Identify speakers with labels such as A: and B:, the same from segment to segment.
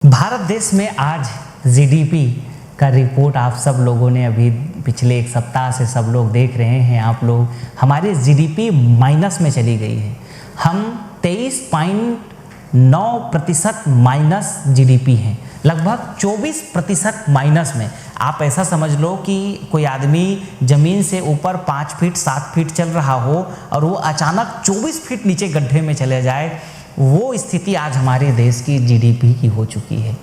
A: भारत देश में आज जीडीपी का रिपोर्ट आप सब लोगों ने अभी पिछले एक सप्ताह से सब लोग देख रहे हैं। आप लोग हमारी जीडीपी माइनस में चली गई है। हम 23.9% माइनस जीडीपी हैं, लगभग 24% माइनस में। आप ऐसा समझ लो कि कोई आदमी ज़मीन से ऊपर 5 फीट 7 फीट चल रहा हो और वो अचानक 24 फीट नीचे गड्ढे में चले जाए, वो स्थिति आज हमारे देश की जीडीपी की हो चुकी है।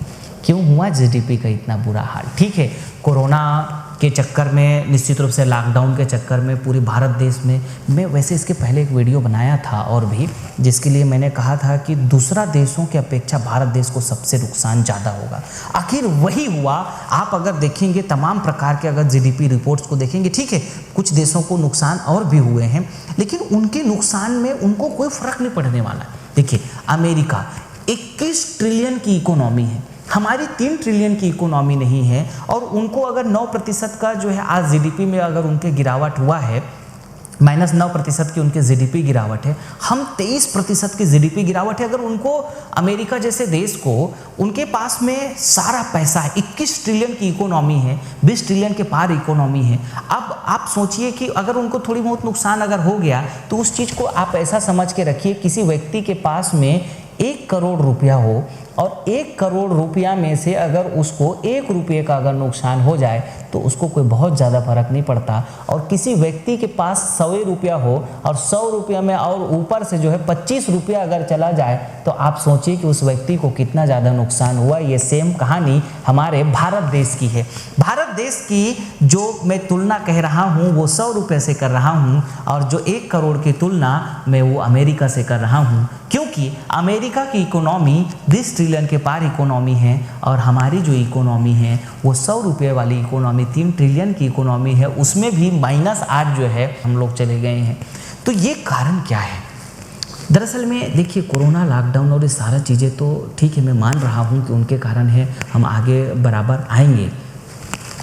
A: क्यों हुआ जीडीपी का इतना बुरा हाल? ठीक है, कोरोना के चक्कर में, निश्चित रूप से लॉकडाउन के चक्कर में पूरे भारत देश में, मैं वैसे इसके पहले एक वीडियो बनाया था और भी, जिसके लिए मैंने कहा था कि दूसरा देशों की अपेक्षा भारत देश को सबसे नुकसान ज़्यादा होगा। आखिर वही हुआ। आप अगर देखेंगे तमाम प्रकार के अगर जीडीपी रिपोर्ट्स को देखेंगे, ठीक है, कुछ देशों को नुकसान और भी हुए हैं, लेकिन उनके नुकसान में उनको कोई फर्क नहीं पड़ने वाला है। देखिए, अमेरिका 21 ट्रिलियन की इकोनॉमी है, हमारी 3 ट्रिलियन की इकोनॉमी नहीं है, और उनको अगर 9% का जो है आज जीडीपी में अगर उनके गिरावट हुआ है, -9% की उनके जीडीपी गिरावट है, हम 23% की जीडीपी गिरावट है। अगर उनको, अमेरिका जैसे देश को, उनके पास में सारा पैसा है, 21 ट्रिलियन की इकोनॉमी है, 20 ट्रिलियन के पार इकोनॉमी है। अब आप सोचिए कि अगर उनको थोड़ी बहुत नुकसान अगर हो गया तो उस चीज़ को आप ऐसा समझ के रखिए, किसी व्यक्ति के पास में 1 करोड़ रुपया हो और 1 करोड़ रुपया में से अगर उसको 1 रुपये का अगर नुकसान हो जाए तो उसको कोई बहुत ज़्यादा फर्क नहीं पड़ता। और किसी व्यक्ति के पास 100 रुपया हो और 100 रुपया में और ऊपर से जो है 25 रुपया अगर चला जाए तो आप सोचिए कि उस व्यक्ति को कितना ज़्यादा नुकसान हुआ। ये सेम कहानी हमारे भारत देश की है। भारत देश की जो मैं तुलना कह रहा हूँ वो 100 रुपये से कर रहा हूँ, और जो 1 करोड़ की तुलना मैं वो अमेरिका से कर रहा हूँ, क्योंकि अमेरिका की इकोनॉमी 20 ट्रिलियन के पार इकोनॉमी है और हमारी जो इकोनॉमी है वो 100 रुपये वाली इकोनॉमी, 3 ट्रिलियन की इकोनॉमी है, उसमें भी माइनस आज जो है हम लोग चले गए हैं। तो ये कारण क्या है? दरअसल में देखिए, कोरोना, लॉकडाउन और ये सारा चीज़ें तो ठीक है, मैं मान रहा हूँ कि उनके कारण है, हम आगे बराबर आएंगे,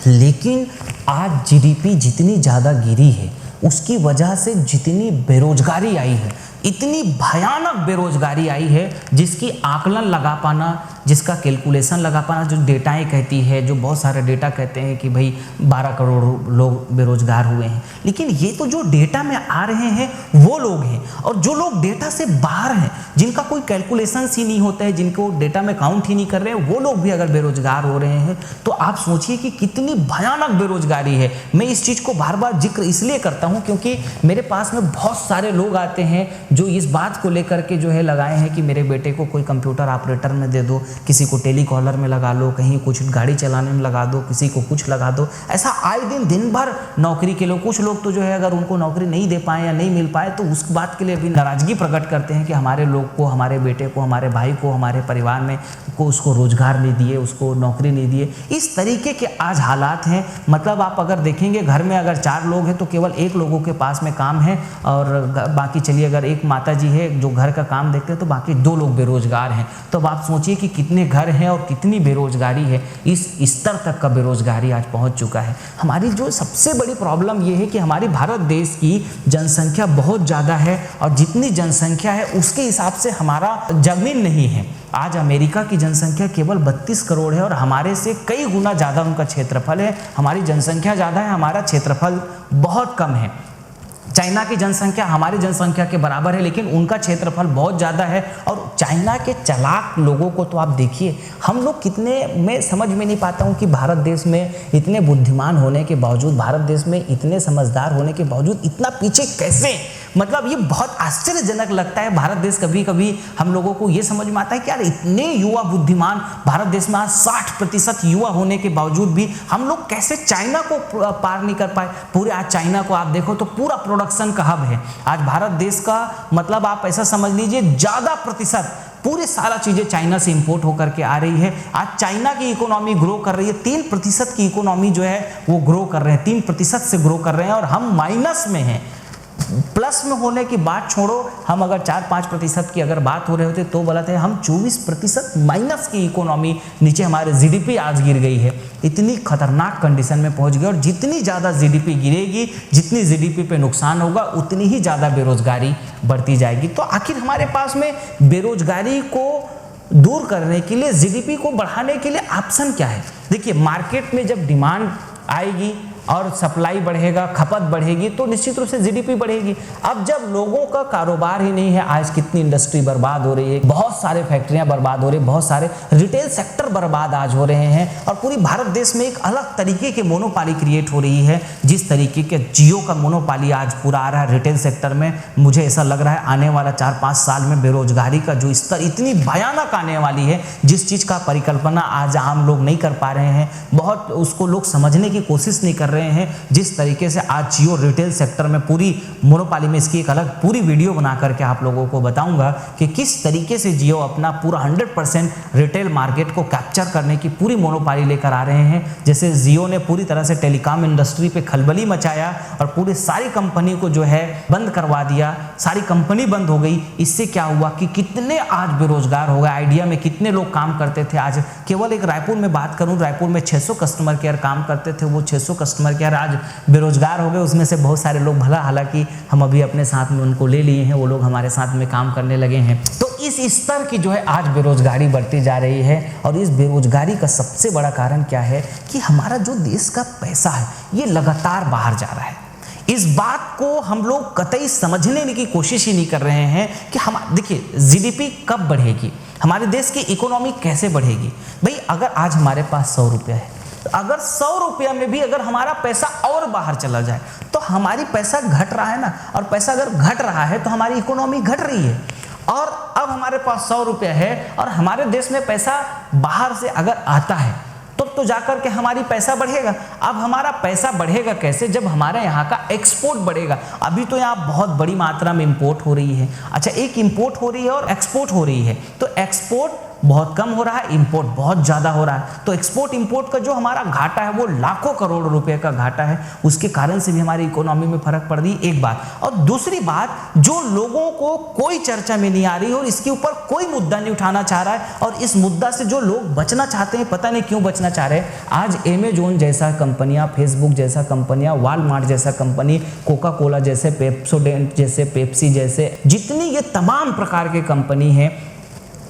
A: लेकिन आज जीडीपी जितनी ज़्यादा गिरी है उसकी वजह से जितनी बेरोजगारी आई है, इतनी भयानक बेरोजगारी आई है, जिसकी आकलन लगा पाना, जिसका कैलकुलेशन लगा पाना, जो डेटाएं कहती है, जो बहुत सारे डेटा कहते हैं कि भाई 12 करोड़ लोग बेरोजगार हुए हैं, लेकिन ये तो जो डेटा में आ रहे हैं वो लोग हैं, और जो लोग डेटा से बाहर हैं, जिनका कोई कैलकुलेशन ही नहीं होता है, जिनको डेटा में काउंट ही नहीं कर रहे हैं, वो लोग भी अगर बेरोजगार हो रहे हैं तो आप सोचिए कि कितनी भयानक बेरोजगारी है। मैं इस चीज़ को बार बार जिक्र इसलिए करता हूँ क्योंकि मेरे पास में बहुत सारे लोग आते हैं जो इस बात को लेकर के जो है लगाए हैं कि मेरे बेटे को कोई कंप्यूटर ऑपरेटर में दे दो, किसी को टेलीकॉलर में लगा लो, कहीं कुछ गाड़ी चलाने में लगा दो, किसी को कुछ लगा दो। ऐसा आए दिन भर नौकरी के लोग, कुछ लोग तो जो है अगर उनको नौकरी नहीं दे पाए या नहीं मिल पाए तो उस बात के लिए भी नाराज़गी प्रकट करते हैं कि हमारे लोग को, हमारे बेटे को, हमारे भाई को, हमारे परिवार में को उसको रोजगार नहीं दिए, उसको नौकरी नहीं दिए। इस तरीके के आज हालात हैं। मतलब आप अगर देखेंगे, घर में अगर 4 लोग हैं तो केवल 1 लोगों के पास में काम है, और बाकी चलिए अगर एक माता जी है जो घर का काम देखते हैं तो बाकी 2 लोग बेरोजगार हैं। तो अब आप सोचिए कि कितने घर हैं और कितनी बेरोजगारी है। इस स्तर तक का बेरोजगारी आज पहुंच चुका है। हमारी जो सबसे बड़ी प्रॉब्लम ये है कि हमारी भारत देश की जनसंख्या बहुत ज़्यादा है, और जितनी जनसंख्या है उसके हिसाब से हमारा जमीन नहीं है। आज अमेरिका की जनसंख्या केवल 32 करोड़ है और हमारे से कई गुना ज़्यादा उनका क्षेत्रफल है। हमारी जनसंख्या ज़्यादा है, हमारा क्षेत्रफल बहुत कम है। चाइना की जनसंख्या हमारी जनसंख्या के बराबर है, लेकिन उनका क्षेत्रफल बहुत ज़्यादा है। और चाइना के चालाक लोगों को तो आप देखिए, हम लोग कितने, मैं समझ में नहीं पाता हूँ कि भारत देश में इतने बुद्धिमान होने के बावजूद, भारत देश में इतने समझदार होने के बावजूद इतना पीछे कैसे? मतलब ये बहुत आश्चर्यजनक लगता है। भारत देश, कभी कभी हम लोगों को ये समझ में आता है कि यार इतने युवा बुद्धिमान भारत देश में, आज 60% युवा होने के बावजूद भी हम लोग कैसे चाइना को पार नहीं कर पाए। पूरे आज चाइना को आप देखो तो पूरा प्रोडक्शन का हब है आज भारत देश का। मतलब आप ऐसा समझ लीजिए, ज़्यादा प्रतिशत पूरे सारा चीज़ें चाइना से इंपोर्ट होकर के आ रही है। आज चाइना की इकोनॉमी ग्रो कर रही है, 3% की इकोनॉमी जो है वो ग्रो कर रहे हैं, 3% से ग्रो कर रहे हैं, और हम माइनस में हैं। प्लस में होने की बात छोड़ो, हम अगर 4-5% की अगर बात हो रहे होते तो गलत है। हम 24% माइनस की इकोनॉमी, नीचे हमारे जीडीपी आज गिर गई है। इतनी खतरनाक कंडीशन में पहुंच गई, और जितनी ज़्यादा जीडीपी गिरेगी, जितनी जीडीपी पे नुकसान होगा, उतनी ही ज़्यादा बेरोजगारी बढ़ती जाएगी। तो आखिर हमारे पास में बेरोजगारी को दूर करने के लिए, जीडीपी को बढ़ाने के लिए ऑप्शन क्या है? देखिए, मार्केट में जब डिमांड आएगी और सप्लाई बढ़ेगा, खपत बढ़ेगी, तो निश्चित रूप से जीडीपी बढ़ेगी। अब जब लोगों का कारोबार ही नहीं है, आज कितनी इंडस्ट्री बर्बाद हो रही है, बहुत सारे फैक्ट्रियां बर्बाद हो रही है, बहुत सारे रिटेल सेक्टर बर्बाद आज हो रहे हैं, और पूरी भारत देश में एक अलग तरीके की मोनोपाली क्रिएट हो रही है। जिस तरीके के जियो का मोनोपाली आज पूरा आ रहा है रिटेल सेक्टर में, मुझे ऐसा लग रहा है आने वाला 4-5 साल में बेरोजगारी का जो स्तर इतनी भयानक आने वाली है, जिस चीज़ का परिकल्पना आज आम लोग नहीं कर पा रहे हैं, बहुत उसको लोग समझने की कोशिश नहीं कर रहे हैं। जिस तरीके से आज जियो रिटेल सेक्टर में पूरी मोनोपाली में, इसकी एक अलग पूरी वीडियो बना करके आप लोगों को बताऊंगा कि किस तरीके से जियो अपना पूरा 100% रिटेल मार्केट को कैप्चर करने की पूरी मोनोपाली लेकर आ रहे हैं। जैसे जियो ने पूरी तरह से टेलीकॉम इंडस्ट्री पे खलबली मचाया और पूरी सारी कंपनी को जो है बंद करवा दिया, सारी कंपनी बंद हो गई। इससे क्या हुआ कि कितने आज बेरोजगार हो गए। आइडिया में कितने लोग काम करते थे, आज केवल एक रायपुर में बात करूं, रायपुर में 600 कस्टमर केयर काम करते थे, वो 600 कस्टमर केयर आज बेरोजगार हो गए। उसमें से बहुत सारे लोग भला, हालांकि हम अभी अपने साथ में उनको ले लिए हैं, वो लोग हमारे साथ में काम करने लगे हैं। तो इस स्तर की जो है आज बेरोजगारी बढ़ती जा रही है, और इस बेरोजगारी का सबसे बड़ा कारण क्या है कि हमारा जो देश का पैसा है ये लगातार बाहर जा रहा है। इस बात को हम लोग कतई समझने की कोशिश ही नहीं कर रहे हैं कि हम, देखिए, जीडीपी कब बढ़ेगी, हमारे देश की इकोनॉमी कैसे बढ़ेगी। भाई, अगर आज हमारे पास 100 रुपया है, अगर 100 रुपया में भी अगर हमारा पैसा और बाहर चला जाए तो हमारी पैसा घट रहा है ना, और पैसा अगर घट रहा है तो हमारी इकोनॉमी घट रही है। और अब हमारे पास 100 रुपया है और हमारे देश में पैसा बाहर से अगर आता है तो जाकर के हमारी पैसा बढ़ेगा। अब हमारा पैसा बढ़ेगा कैसे? जब हमारे यहाँ का एक्सपोर्ट बढ़ेगा। अभी तो यहाँ बहुत बड़ी मात्रा में इंपोर्ट हो रही है। अच्छा, एक इंपोर्ट हो रही है और एक्सपोर्ट हो रही है, तो एक्सपोर्ट बहुत कम हो रहा है, इंपोर्ट बहुत ज़्यादा हो रहा है। तो एक्सपोर्ट इंपोर्ट का जो हमारा घाटा है वो लाखों करोड़ रुपए का घाटा है। उसके कारण से भी हमारी इकोनॉमी में फर्क पड़ रही है, एक बात। और दूसरी बात, जो लोगों को कोई चर्चा में नहीं आ रही और इसके ऊपर कोई मुद्दा नहीं उठाना चाह रहा है, और इस मुद्दा से जो लोग बचना चाहते हैं, पता नहीं क्यों बचना चाह रहे हैं। आज एमेजोन जैसा कंपनियां, फेसबुक जैसा कंपनियां, वॉलमार्ट जैसा कंपनी, कोका कोला जैसे, पेप्सोडेंट जैसे, पेप्सी जैसे, जितनी ये तमाम प्रकार के कंपनी हैं,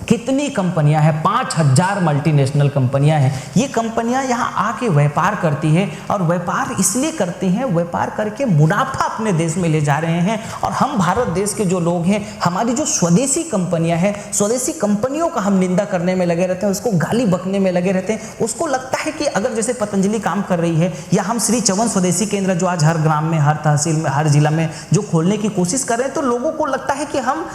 A: कितनी कंपनियां हैं, 5000 मल्टीनेशनल कंपनियां हैं। ये कंपनियां यहाँ आके व्यापार करती हैं, और व्यापार इसलिए करती हैं, व्यापार करके मुनाफा अपने देश में ले जा रहे हैं। और हम भारत देश के जो लोग हैं, हमारी जो स्वदेशी कंपनियां हैं, स्वदेशी कंपनियों का हम निंदा करने में लगे रहते हैं, उसको गाली बकने में लगे रहते हैं। उसको लगता है कि अगर जैसे पतंजलि काम कर रही है, या हम श्री चवन स्वदेशी केंद्र जो आज हर ग्राम में, हर तहसील में, हर जिला में जो खोलने की कोशिश कर रहे हैं, तो लोगों को लगता है कि हम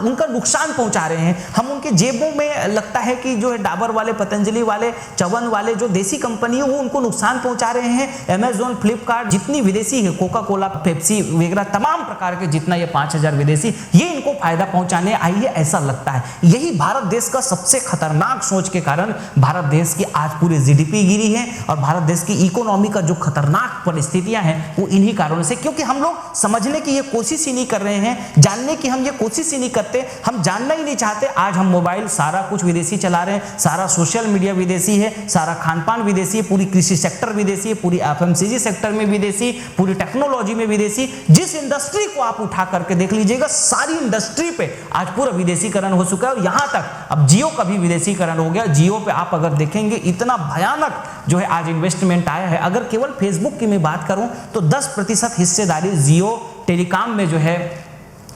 A: उनका नुकसान पहुंचा रहे हैं। हम उनके जेबों में, लगता है कि जो है डाबर वाले, पतंजलि वाले, चवन वाले जो देसी कंपनी है वो उनको नुकसान पहुंचा रहे हैं। अमेजोन, फ्लिपकार्ट, जितनी विदेशी है, कोका कोला, पेप्सी वगैरह तमाम प्रकार के जितना ये 5000 विदेशी, ये इनको फायदा पहुंचाने आई है, ऐसा लगता है। यही भारत देश का सबसे खतरनाक सोच के कारण भारत देश की आज पूरी जीडीपी गिरी है, और भारत देश की इकोनॉमी का जो खतरनाक परिस्थितियां हैं वो इन्हीं कारणों से, क्योंकि हम लोग समझने की ये कोशिश ही नहीं कर रहे हैं, जानने की हम ये कोशिश ही नहीं करते, हम जानना ही नहीं चाहते। आज हम मोबाइल सारा कुछ विदेशी चला रहे हैं, सारा सोशल मीडिया विदेशी है, सारा खान पान विदेशी है, पूरी कृषि सेक्टर विदेशी है, पूरी एफएमसीजी सेक्टर में विदेशी, पूरी टेक्नोलॉजी में विदेशी। जिस इंडस्ट्री को आप उठा करके देख लीजिएगा, सारी इंडस्ट्री पे आज पूरा विदेशीकरण हो चुका है। यहाँ तक अब जियो का भी विदेशीकरण हो गया। जियो पे आप अगर देखेंगे, इतना भयानक जो है आज इन्वेस्टमेंट आया है। अगर केवल फेसबुक की मैं बात करूं तो 10% हिस्सेदारी जियो टेलीकॉम में जो है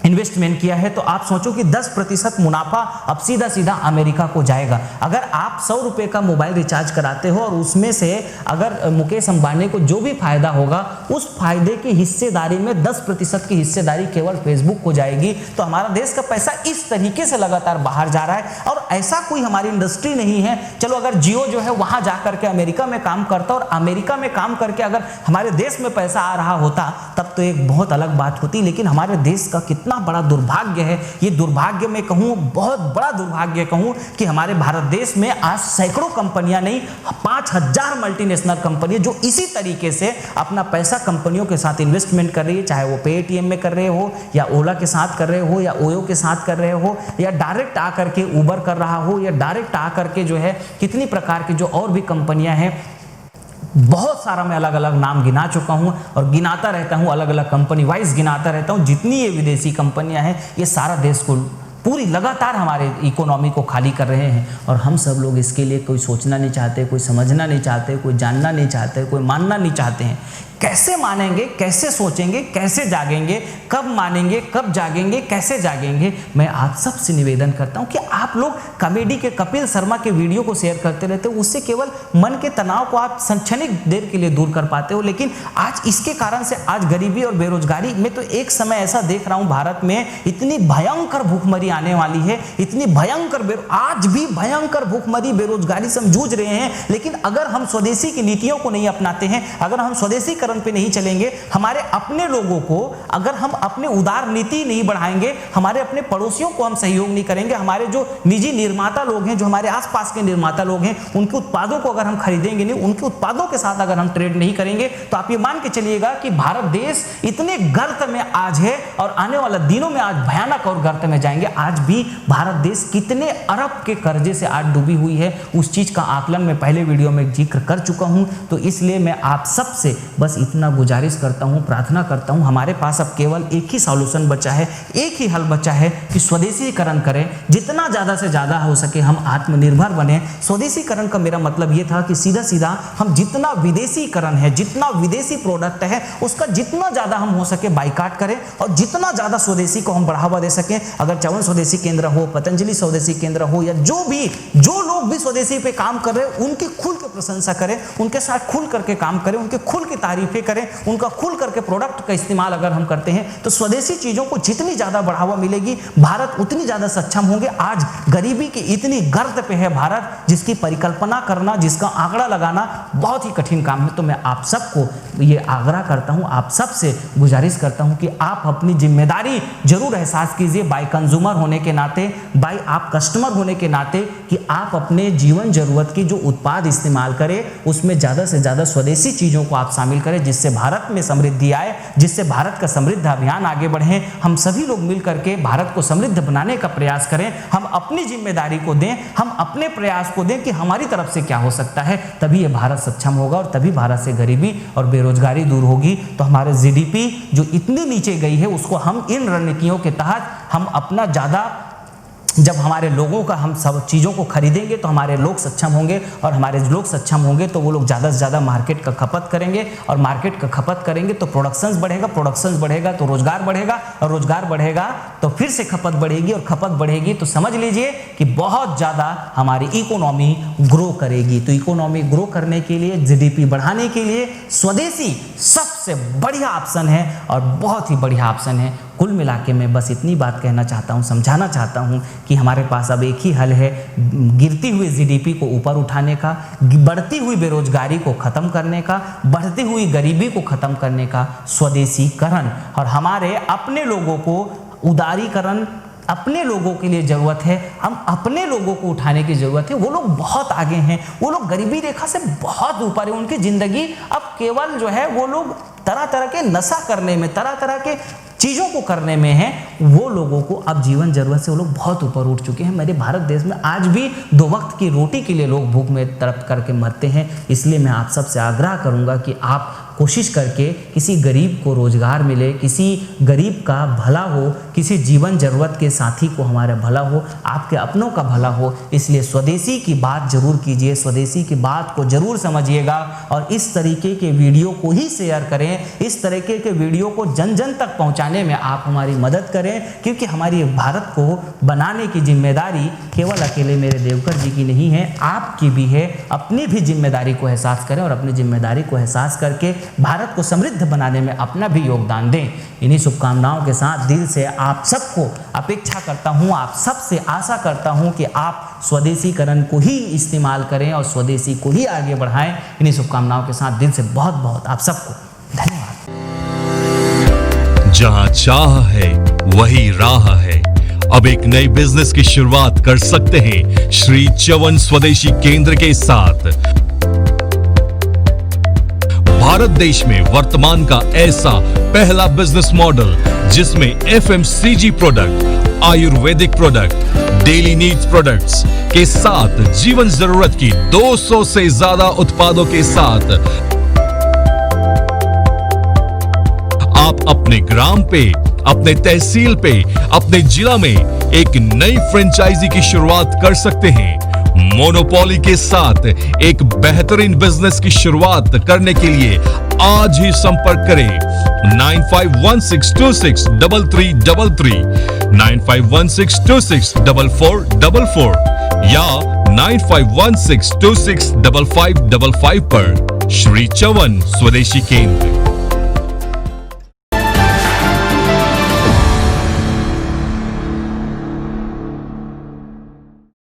A: इन्वेस्टमेंट किया है, तो आप सोचो कि 10% मुनाफा अब सीधा सीधा अमेरिका को जाएगा। अगर आप 100 रुपये का मोबाइल रिचार्ज कराते हो और उसमें से अगर मुकेश अंबानी को जो भी फायदा होगा, उस फायदे की हिस्सेदारी में 10% की हिस्सेदारी केवल फेसबुक को जाएगी। तो हमारा देश का पैसा इस तरीके से लगातार बाहर जा रहा है, और ऐसा कोई हमारी इंडस्ट्री नहीं है। चलो, अगर जियो जो है वहां जाकर के अमेरिका में काम करता, और अमेरिका में काम करके अगर हमारे देश में पैसा आ रहा होता, तब तो एक बहुत अलग बात होती। लेकिन हमारे देश का कितना बड़ा दुर्भाग्य है, ये दुर्भाग्य मैं कहूं, बहुत बड़ा दुर्भाग्य कहूं, कि हमारे भारत देश में आज सैकड़ों कंपनियां नहीं, 5000 मल्टीनेशनल कंपनियां जो इसी तरीके से अपना पैसा कंपनियों के साथ इन्वेस्टमेंट कर रही है, चाहे वो पेटीएम में कर रहे हो, या ओला के साथ कर रहे हो, या ओयो के साथ कर रहे हो, या डायरेक्ट आकर के उबर कर रहा हो, या डायरेक्ट आकर के जो है कितनी प्रकार की जो और भी कंपनियां हैं, बहुत सारा मैं अलग अलग नाम गिना चुका हूं, और गिनाता रहता हूं, अलग अलग कंपनी वाइज गिनाता रहता हूं। जितनी ये विदेशी कंपनियां हैं, ये सारा देश को पूरी लगातार हमारे इकोनॉमी को खाली कर रहे हैं, और हम सब लोग इसके लिए कोई सोचना नहीं चाहते, कोई समझना नहीं चाहते, कोई जानना नहीं चाहते, कोई मानना नहीं चाहते हैं। कैसे मानेंगे, कैसे सोचेंगे, कैसे जागेंगे, कब मानेंगे, कब जागेंगे, कैसे जागेंगे? मैं आप सबसे निवेदन करता हूं कि आप लोग कॉमेडी के कपिल शर्मा के वीडियो को शेयर करते रहते हो, उससे केवल मन के तनाव को आप क्षणिक देर के लिए दूर कर पाते हो, लेकिन आज इसके कारण से आज गरीबी और बेरोजगारी में तो एक समय ऐसा देख रहा हूं भारत में इतनी भयंकर भूखमरी आने वाली है, इतनी भयंकर आज भी भयंकर भूखमरी बेरोजगारी से हम जूझ रहे हैं। लेकिन अगर हम स्वदेशी की नीतियों को नहीं अपनाते हैं, अगर हम स्वदेशी पे नहीं चलेंगे, हमारे अपने लोगों को अगर हम अपने उदार नीति नहीं बढ़ाएंगे, हमारे अपने पड़ोसियों को हम सहयोग नहीं करेंगे, हमारे जो निजी निर्माता लोग हैं, जो हमारे आसपास के निर्माता लोग हैं, उनके उत्पादों को अगर हम खरीदेंगे नहीं, उनके उत्पादों के साथ अगर हम ट्रेड नहीं करेंगे, तो आप ये मान के चलिएगा कि भारत देश इतने गर्त में आज है और आने वाला दिनों में आज भयानक और गर्त में जाएंगे। आज भी भारत देश कितने अरब के कर्जे से आज डूबी हुई है, उस चीज का आकलन मैं पहले वीडियो में जिक्र कर चुका हूं। तो इसलिए मैं आप सबसे बस इतना गुजारिश करता हूं, प्रार्थना करता हूं, हमारे पास अब केवल एक ही सॉल्यूशन बचा है, एक ही हल बचा है कि स्वदेशीकरण करें, जितना ज़्यादा से ज़्यादा हो सके हम आत्मनिर्भर बने। स्वदेशीकरण का मेरा मतलब ये था कि सीधा सीधा हम जितना विदेशीकरण है, जितना विदेशी प्रोडक्ट है, उसका जितना ज़्यादा हम हो सके बाइकाट करें और जितना ज़्यादा स्वदेशी को हम बढ़ावा दे सकें। अगर चवन स्वदेशी केंद्र हो, पतंजलि स्वदेशी केंद्र हो, या जो लोग भी स्वदेशी पे काम कर रहे हैं, उनकी खुल के प्रशंसा करें, उनके साथ खुल करके काम करें, उनके खुल के तारीफें करें, उनका खुल करके प्रोडक्ट का इस्तेमाल अगर हम करते हैं, तो स्वदेशी चीजों को जितनी ज्यादा बढ़ावा मिलेगी, भारत उतनी ज्यादा सक्षम होंगे। आज गरीबी की इतनी गर्त पे है भारत, जिसकी परिकल्पना करना, जिसका आंकड़ा लगाना बहुत ही कठिन काम है। तो मैं आप सबको ये आग्रह करता हूं, आप सबसे गुजारिश करता हूं कि आप अपनी जिम्मेदारी जरूर एहसास कीजिए, बाय कंज्यूमर होने के नाते, बाय आप कस्टमर होने के नाते, कि आप अपने जीवन जरूरत की जो उत्पाद इस्तेमाल करें, उसमें ज्यादा से ज्यादा स्वदेशी चीजों को आप शामिल करें, जिससे भारत में समृद्धि आए, जिससे भारत का समृद्ध अभियान आगे बढ़े। हम सभी लोग मिल करके भारत को समृद्ध बनाने का प्रयास करें, हम अपनी जिम्मेदारी को दें, हम अपने प्रयास को दें कि हमारी तरफ से क्या हो सकता है, तभी ये भारत सक्षम होगा और तभी भारत से गरीबी और बेरोजगारी दूर होगी। तो हमारे जीडीपी जो इतनी नीचे गई है, उसको हम इन रणनीतियों के तहत हम अपना ज़्यादा, जब हमारे लोगों का हम सब चीज़ों को खरीदेंगे तो हमारे लोग सक्षम होंगे, और हमारे लोग सक्षम होंगे तो वो लोग ज़्यादा से ज़्यादा मार्केट का खपत करेंगे, और मार्केट का खपत करेंगे तो प्रोडक्शंस बढ़ेगा, प्रोडक्शंस बढ़ेगा तो रोजगार बढ़ेगा, और रोजगार बढ़ेगा तो फिर से खपत बढ़ेगी, और खपत बढ़ेगी तो समझ लीजिए कि बहुत ज़्यादा हमारी इकोनॉमी ग्रो करेगी। तो इकोनॉमी ग्रो करने के लिए, जीडीपी बढ़ाने के लिए स्वदेशी सबसे बढ़िया ऑप्शन है और बहुत ही बढ़िया ऑप्शन है। कुल मिला के मैं बस इतनी बात कहना चाहता हूँ, समझाना चाहता हूँ कि हमारे पास अब एक ही हल है, गिरती हुई जीडीपी को ऊपर उठाने का, बढ़ती हुई बेरोजगारी को खत्म करने का, बढ़ती हुई गरीबी को खत्म करने का, स्वदेशीकरण। और हमारे अपने लोगों को उदारीकरण, अपने लोगों के लिए जरूरत है, हम अपने लोगों को उठाने की जरूरत है। वो लोग बहुत आगे हैं, वो लोग गरीबी रेखा से बहुत ऊपर है, उनकी जिंदगी अब केवल जो है, वो लोग तरह तरह के नशा करने में, तरह तरह के चीज़ों को करने में है। वो लोगों को अब जीवन जरूरत से वो लोग बहुत ऊपर उठ चुके हैं। मेरे भारत देश में आज भी 2 वक्त की रोटी के लिए लोग भूख में तड़प करके मरते हैं। इसलिए मैं आप सबसे आग्रह करूंगा कि आप कोशिश करके किसी गरीब को रोजगार मिले, किसी गरीब का भला हो, किसी जीवन जरूरत के साथी को हमारा भला हो, आपके अपनों का भला हो। इसलिए स्वदेशी की बात जरूर कीजिए, स्वदेशी की बात को जरूर समझिएगा, और इस तरीके के वीडियो को ही शेयर करें, इस तरीके के वीडियो को जन जन तक पहुंचाने में आप हमारी मदद करें, क्योंकि हमारी भारत को बनाने की जिम्मेदारी केवल अकेले मेरे देवकर जी की नहीं है, आपकी भी है। अपनी भी जिम्मेदारी को एहसास करें और अपनी जिम्मेदारी को एहसास करके भारत को समृद्ध बनाने में अपना भी योगदान दें। इन्हीं शुभकामनाओं के साथ दिल से आप सबको अपेक्षा करता हूं, आप सबसे आशा करता हूं कि आप स्वदेशीकरण को ही इस्तेमाल करें और स्वदेशी को ही आगे बढ़ाएं। इन्हीं शुभकामनाओं के साथ दिल से बहुत बहुत आप सबको धन्यवाद।
B: जहां चाह है वही राह है। अब एक नई बिजनेस की शुरुआत कर सकते हैं श्री च्यवन स्वदेशी केंद्र के साथ। भारत देश में वर्तमान का ऐसा पहला बिजनेस मॉडल जिसमें FMCG product, Ayurvedic product, daily needs products के साथ जीवन जरूरत की 200 से ज्यादा उत्पादों के साथ आप अपने ग्राम पे अपने तहसील पे, अपने जिला में एक नई फ्रेंचाइजी की शुरुआत कर सकते हैं। मोनोपोली के साथ एक बेहतरीन बिजनेस की शुरुआत करने के लिए आज ही संपर्क करें 9516263333, 9516264444 या 9516265555 पर। श्री चवन स्वदेशी केंद्र।